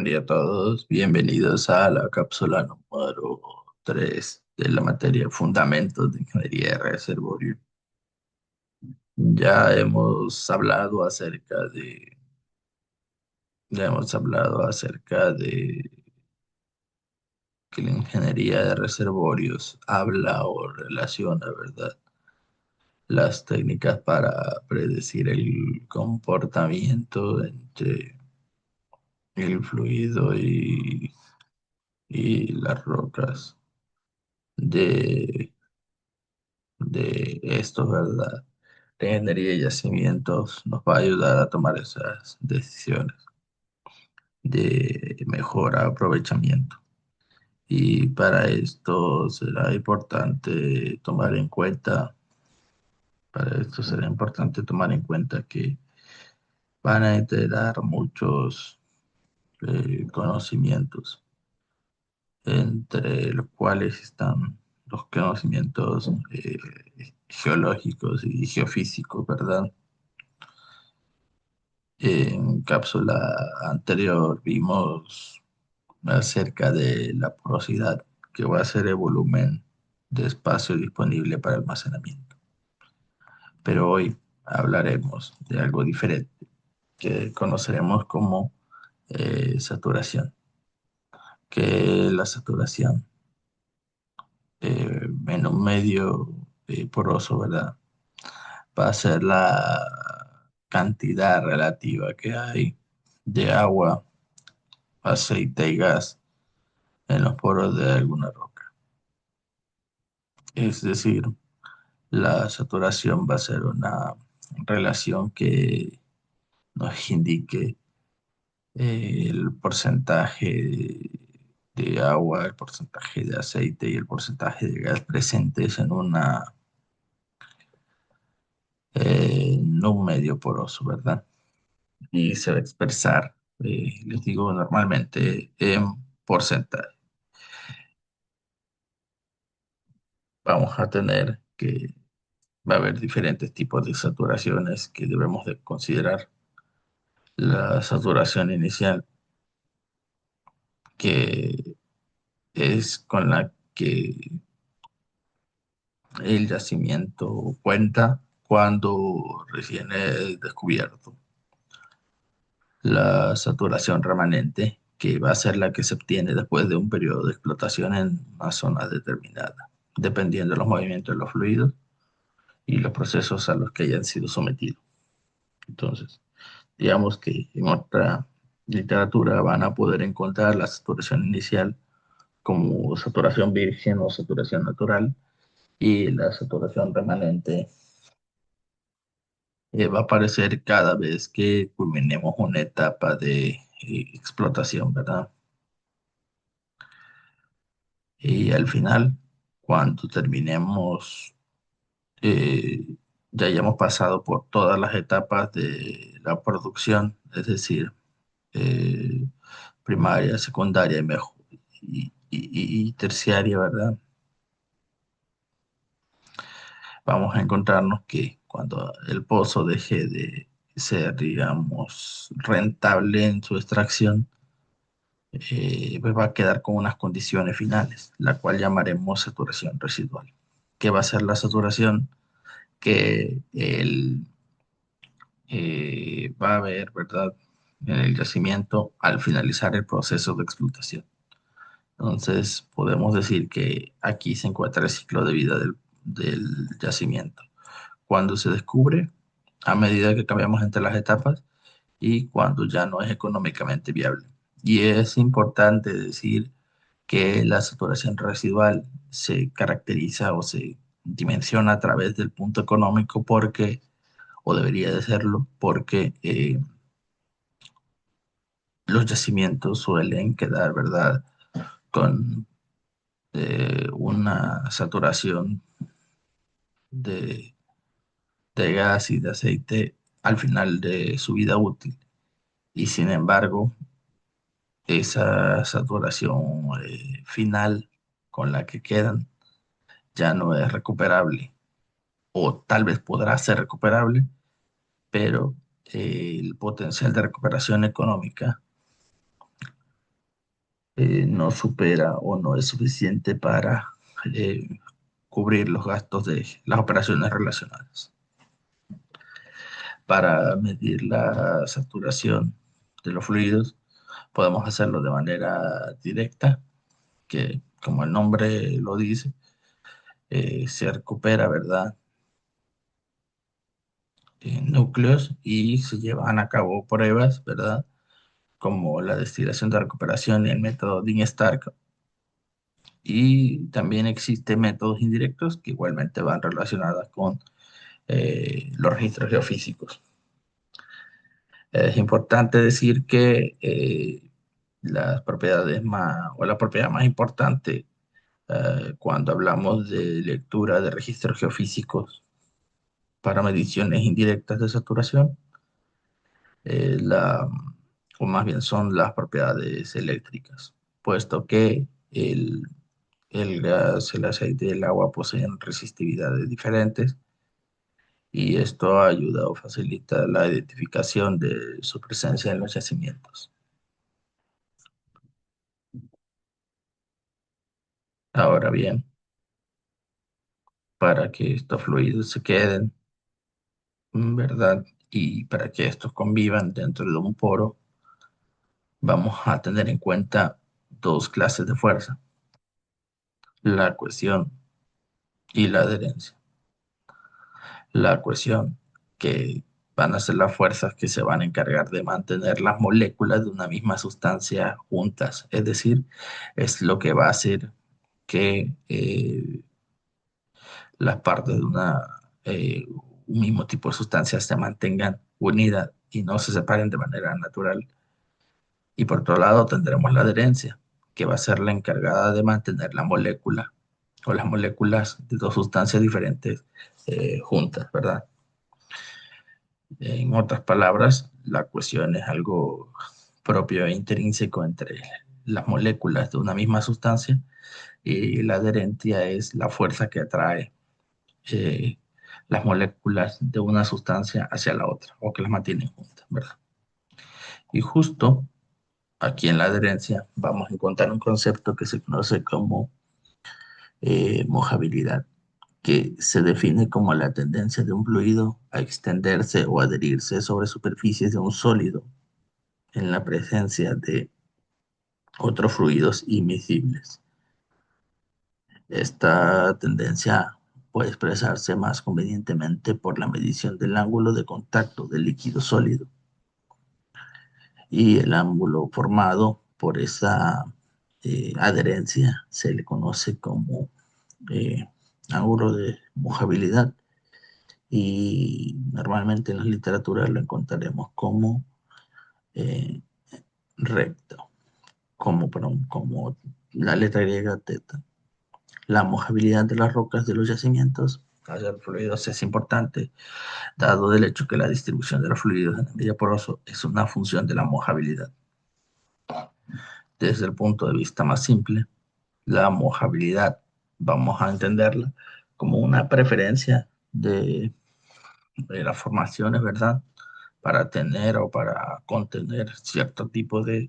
Buen día a todos, bienvenidos a la cápsula número 3 de la materia Fundamentos de Ingeniería de Reservorio. Ya hemos hablado acerca de, ya hemos hablado acerca de que la ingeniería de reservorios habla o relaciona, ¿verdad? Las técnicas para predecir el comportamiento entre el fluido y las rocas de esto, ¿verdad? La ingeniería y yacimientos nos va a ayudar a tomar esas decisiones de mejor aprovechamiento. Y para esto será importante tomar en cuenta, para esto será importante tomar en cuenta que van a integrar muchos conocimientos, entre los cuales están los conocimientos geológicos y geofísicos, ¿verdad? En cápsula anterior vimos acerca de la porosidad, que va a ser el volumen de espacio disponible para almacenamiento. Pero hoy hablaremos de algo diferente, que conoceremos como saturación, que la saturación en un medio poroso, ¿verdad? Va a ser la cantidad relativa que hay de agua, aceite y gas en los poros de alguna roca. Es decir, la saturación va a ser una relación que nos indique el porcentaje de agua, el porcentaje de aceite y el porcentaje de gas presentes en un medio poroso, ¿verdad? Y se va a expresar, les digo, normalmente en porcentaje. Vamos a tener que Va a haber diferentes tipos de saturaciones que debemos de considerar. La saturación inicial, que es con la que el yacimiento cuenta cuando recién es descubierto. La saturación remanente, que va a ser la que se obtiene después de un periodo de explotación en una zona determinada, dependiendo de los movimientos de los fluidos y los procesos a los que hayan sido sometidos. Entonces, digamos que en otra literatura van a poder encontrar la saturación inicial como saturación virgen o saturación natural, y la saturación remanente va a aparecer cada vez que culminemos una etapa de explotación, ¿verdad? Y al final, cuando terminemos, eh, ya hayamos pasado por todas las etapas de la producción, es decir, eh, primaria, secundaria y, y terciaria, ¿verdad? Vamos a encontrarnos que cuando el pozo deje de ser, digamos, rentable en su extracción, pues va a quedar con unas condiciones finales, la cual llamaremos saturación residual. ¿Qué va a ser la saturación? Que va a haber, ¿verdad? En el yacimiento al finalizar el proceso de explotación. Entonces, podemos decir que aquí se encuentra el ciclo de vida del yacimiento. Cuando se descubre, a medida que cambiamos entre las etapas y cuando ya no es económicamente viable. Y es importante decir que la saturación residual se caracteriza o se dimensiona a través del punto económico porque, o debería de serlo, porque los yacimientos suelen quedar, ¿verdad?, con una saturación de, de gas y de aceite al final de su vida útil. Y sin embargo, esa saturación final con la que quedan ya no es recuperable, o tal vez podrá ser recuperable, pero el potencial de recuperación económica no supera o no es suficiente para eh, cubrir los gastos de las operaciones relacionadas. Para medir la saturación de los fluidos, podemos hacerlo de manera directa, que como el nombre lo dice, se recupera, ¿verdad? En núcleos y se llevan a cabo pruebas, ¿verdad? Como la destilación de recuperación y el método Dean-Stark. Y también existen métodos indirectos que igualmente van relacionados con los registros geofísicos. Es importante decir que las propiedades más, o la propiedad más importante cuando hablamos de lectura de registros geofísicos para mediciones indirectas de saturación, la, o más bien son las propiedades eléctricas, puesto que el gas, el aceite y el agua poseen resistividades diferentes y esto ayuda o facilita la identificación de su presencia en los yacimientos. Ahora bien, para que estos fluidos se queden, ¿verdad? Y para que estos convivan dentro de un poro, vamos a tener en cuenta dos clases de fuerza, la cohesión y la adherencia. La cohesión, que van a ser las fuerzas que se van a encargar de mantener las moléculas de una misma sustancia juntas, es decir, es lo que va a hacer que las partes de un mismo tipo de sustancia se mantengan unidas y no se separen de manera natural. Y por otro lado tendremos la adherencia, que va a ser la encargada de mantener la molécula o las moléculas de dos sustancias diferentes juntas, ¿verdad? En otras palabras, la cohesión es algo propio e intrínseco entre las moléculas de una misma sustancia y la adherencia es la fuerza que atrae eh, las moléculas de una sustancia hacia la otra o que las mantienen juntas, ¿verdad? Y justo aquí en la adherencia vamos a encontrar un concepto que se conoce como mojabilidad, que se define como la tendencia de un fluido a extenderse o adherirse sobre superficies de un sólido en la presencia de otros fluidos invisibles. Esta tendencia puede expresarse más convenientemente por la medición del ángulo de contacto del líquido sólido y el ángulo formado por esa adherencia se le conoce como eh, ángulo de mojabilidad y normalmente en la literatura lo encontraremos como eh, recto, como la letra griega teta. La mojabilidad de las rocas de los yacimientos hacia los fluidos es importante, dado el hecho que la distribución de los fluidos en el medio poroso es una función de la mojabilidad. Desde el punto de vista más simple, la mojabilidad vamos a entenderla como una preferencia de las formaciones, ¿verdad? Para tener o para contener cierto tipo de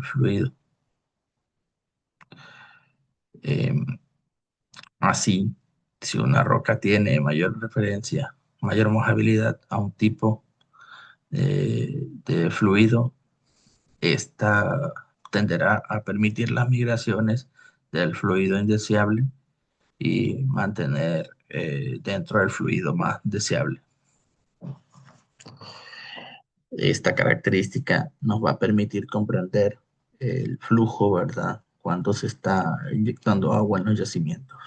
fluido. Eh, Así, si una roca tiene mayor referencia, mayor mojabilidad a un tipo de fluido, esta tenderá a permitir las migraciones del fluido indeseable y mantener dentro del fluido más deseable. Esta característica nos va a permitir comprender el flujo, ¿verdad? Cuando se está inyectando agua en los yacimientos.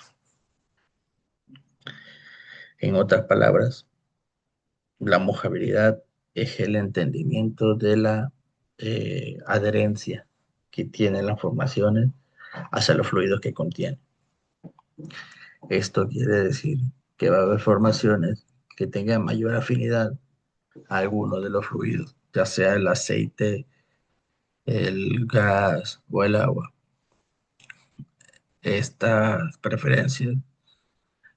En otras palabras, la mojabilidad es el entendimiento de la adherencia que tienen las formaciones hacia los fluidos que contienen. Esto quiere decir que va a haber formaciones que tengan mayor afinidad a alguno de los fluidos, ya sea el aceite, el gas o el agua. Estas preferencias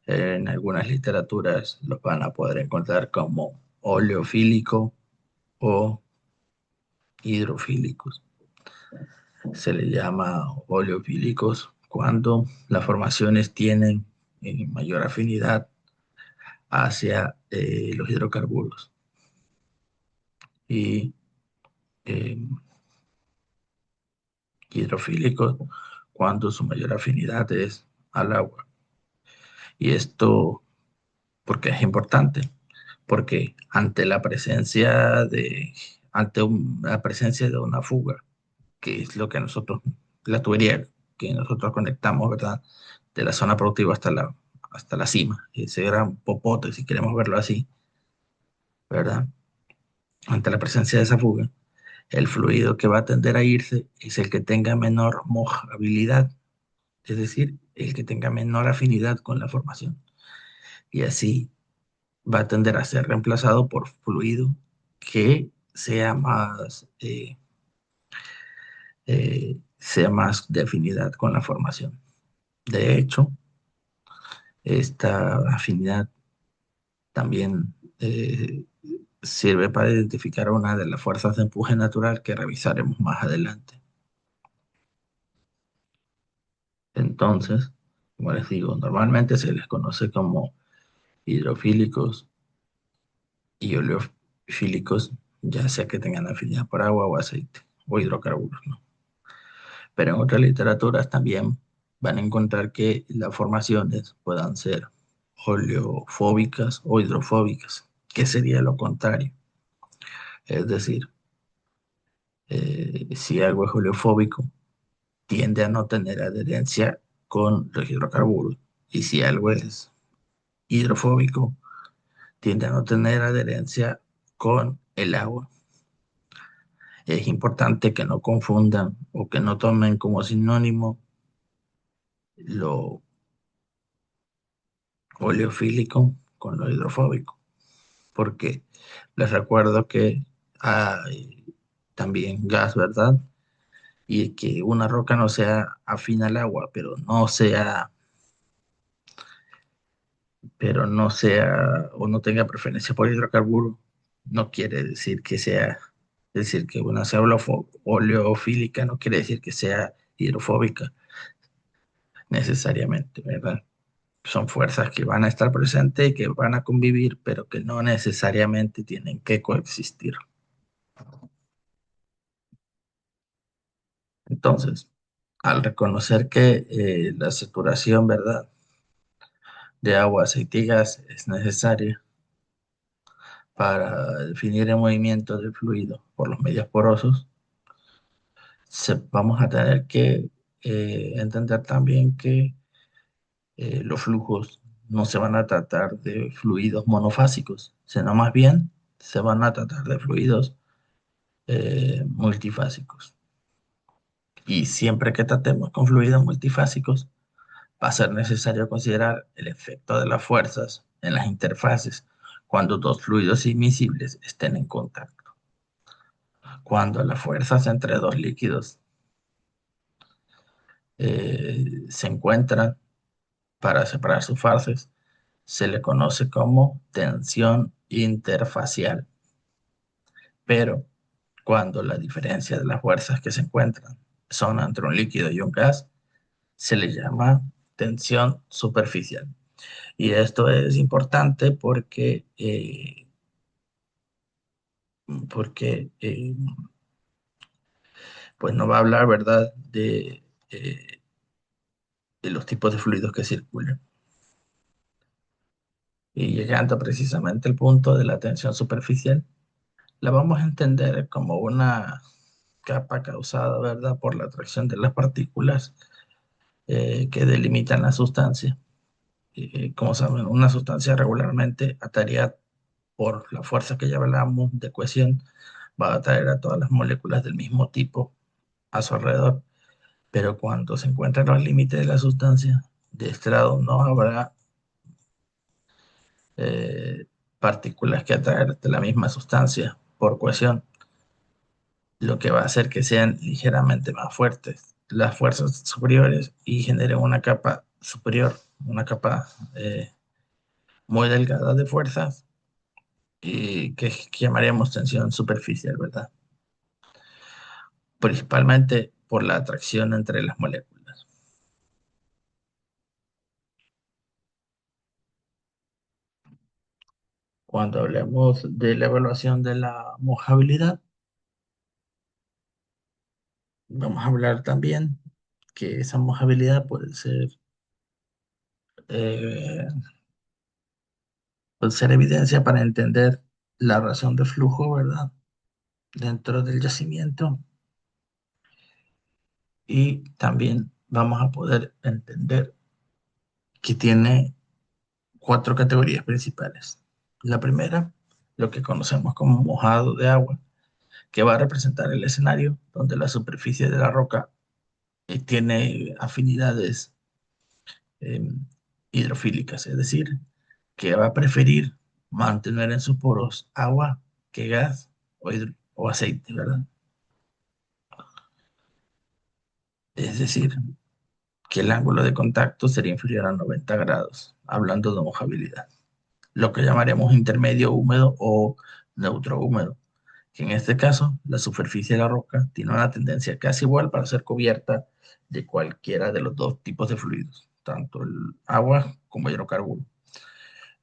en algunas literaturas los van a poder encontrar como oleofílico o hidrofílicos. Se le llama oleofílicos cuando las formaciones tienen mayor afinidad hacia los hidrocarburos y eh, hidrofílicos cuando su mayor afinidad es al agua. Y esto, porque es importante? Porque la presencia de una fuga, que es lo que nosotros, la tubería que nosotros conectamos, ¿verdad? De la zona productiva hasta la cima, ese gran popote, si queremos verlo así, ¿verdad? Ante la presencia de esa fuga, el fluido que va a tender a irse es el que tenga menor mojabilidad, es decir, el que tenga menor afinidad con la formación. Y así va a tender a ser reemplazado por fluido que sea más de afinidad con la formación. De hecho, esta afinidad también sirve para identificar una de las fuerzas de empuje natural que revisaremos más adelante. Entonces, como les digo, normalmente se les conoce como hidrofílicos y oleofílicos, ya sea que tengan afinidad por agua o aceite o hidrocarburos, ¿no? Pero en otras literaturas también van a encontrar que las formaciones puedan ser oleofóbicas o hidrofóbicas, que sería lo contrario. Es decir, si algo es oleofóbico, tiende a no tener adherencia con los hidrocarburos. Y si algo es hidrofóbico, tiende a no tener adherencia con el agua. Es importante que no confundan o que no tomen como sinónimo lo oleofílico con lo hidrofóbico, porque les recuerdo que hay también gas, ¿verdad? Y que una roca no sea afín al agua, pero no sea o no tenga preferencia por hidrocarburo, no quiere decir que sea, es decir, que una sea oleofílica no quiere decir que sea hidrofóbica necesariamente, ¿verdad? Son fuerzas que van a estar presentes y que van a convivir, pero que no necesariamente tienen que coexistir. Entonces, al reconocer que la saturación, ¿verdad?, de agua, aceite y gas es necesaria para definir el movimiento del fluido por los medios porosos, vamos a tener que entender también que los flujos no se van a tratar de fluidos monofásicos, sino más bien se van a tratar de fluidos multifásicos. Y siempre que tratemos con fluidos multifásicos, va a ser necesario considerar el efecto de las fuerzas en las interfaces cuando dos fluidos invisibles estén en contacto. Cuando las fuerzas entre dos líquidos se encuentran para separar sus fases, se le conoce como tensión interfacial. Pero cuando la diferencia de las fuerzas que se encuentran son entre un líquido y un gas, se le llama tensión superficial. Y esto es importante porque pues nos va a hablar, ¿verdad?, de los tipos de fluidos que circulan. Y llegando precisamente al punto de la tensión superficial, la vamos a entender como una capa causada, ¿verdad?, por la atracción de las partículas que delimitan la sustancia. Como saben, una sustancia regularmente ataría por la fuerza que ya hablamos de cohesión, va a atraer a todas las moléculas del mismo tipo a su alrededor. Pero cuando se encuentran los límites de la sustancia, de este lado no habrá eh, partículas que atraer de la misma sustancia por cohesión, lo que va a hacer que sean ligeramente más fuertes las fuerzas superiores y generen una capa superior, una capa muy delgada de fuerzas y que llamaríamos tensión superficial, ¿verdad? Principalmente por la atracción entre las moléculas. Cuando hablemos de la evaluación de la mojabilidad, vamos a hablar también que esa mojabilidad eh, puede ser evidencia para entender la razón de flujo, ¿verdad? Dentro del yacimiento, y también vamos a poder entender que tiene cuatro categorías principales. La primera, lo que conocemos como mojado de agua, que va a representar el escenario donde la superficie de la roca tiene afinidades eh, hidrofílicas, es decir, que va a preferir mantener en sus poros agua que gas o aceite, ¿verdad? Es decir, que el ángulo de contacto sería inferior a 90 grados, hablando de mojabilidad. Lo que llamaremos intermedio húmedo o neutro húmedo, que en este caso la superficie de la roca tiene una tendencia casi igual para ser cubierta de cualquiera de los dos tipos de fluidos, tanto el agua como el hidrocarburo,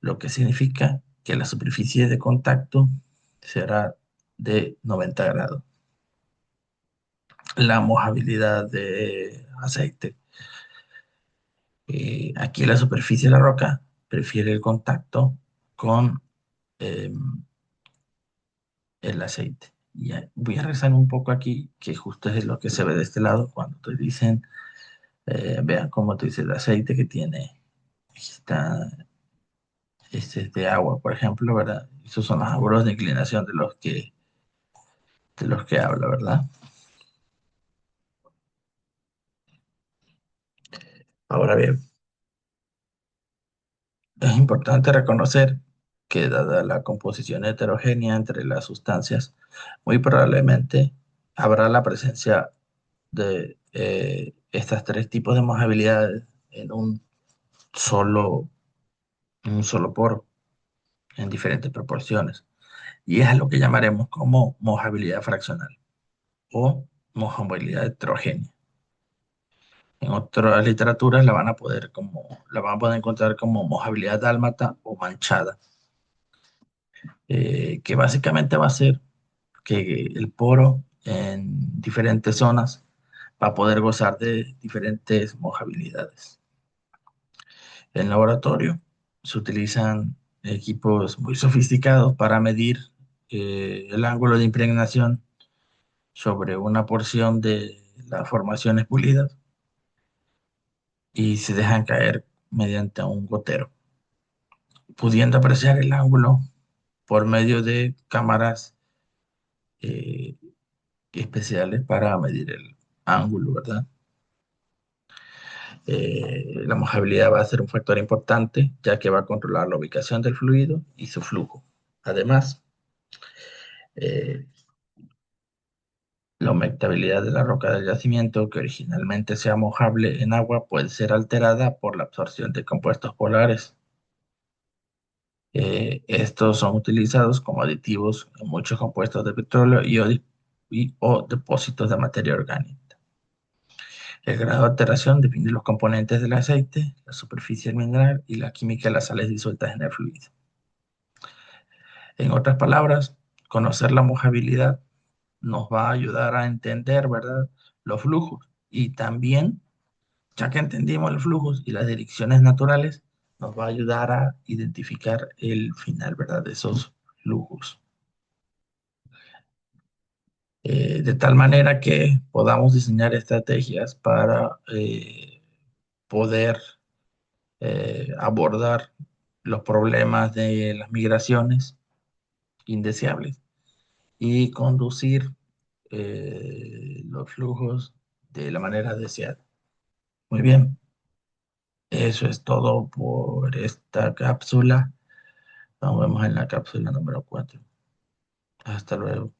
lo que significa que la superficie de contacto será de 90 grados. La mojabilidad de aceite. Aquí la superficie de la roca prefiere el contacto con eh, el aceite. Voy a rezar un poco aquí, que justo es lo que se ve de este lado cuando te dicen, vean cómo te dice el aceite que tiene esta, este es de agua, por ejemplo, ¿verdad? Esos son los ángulos de inclinación de los que habla, ¿verdad? Ahora bien, es importante reconocer que dada la composición heterogénea entre las sustancias, muy probablemente habrá la presencia de estas tres tipos de mojabilidades en en un solo poro, en diferentes proporciones. Y es lo que llamaremos como mojabilidad fraccional o mojabilidad heterogénea. En otras literaturas la van a poder encontrar como mojabilidad dálmata o manchada, que básicamente va a ser que el poro en diferentes zonas va a poder gozar de diferentes mojabilidades. En laboratorio se utilizan equipos muy sofisticados para medir el ángulo de impregnación sobre una porción de las formaciones pulidas y se dejan caer mediante un gotero, pudiendo apreciar el ángulo por medio de cámaras eh, especiales para medir el ángulo, ¿verdad? La mojabilidad va a ser un factor importante, ya que va a controlar la ubicación del fluido y su flujo. Además, eh, la humectabilidad de la roca del yacimiento, que originalmente sea mojable en agua, puede ser alterada por la absorción de compuestos polares. Estos son utilizados como aditivos en muchos compuestos de petróleo o depósitos de materia orgánica. El grado de alteración define los componentes del aceite, la superficie del mineral y la química de las sales disueltas en el fluido. En otras palabras, conocer la mojabilidad nos va a ayudar a entender, ¿verdad?, los flujos, y también, ya que entendimos los flujos y las direcciones naturales, nos va a ayudar a identificar el final, ¿verdad?, de esos flujos. De tal manera que podamos diseñar estrategias para poder abordar los problemas de las migraciones indeseables y conducir los flujos de la manera deseada. Muy bien, eso es todo por esta cápsula. Nos vemos en la cápsula número 4. Hasta luego.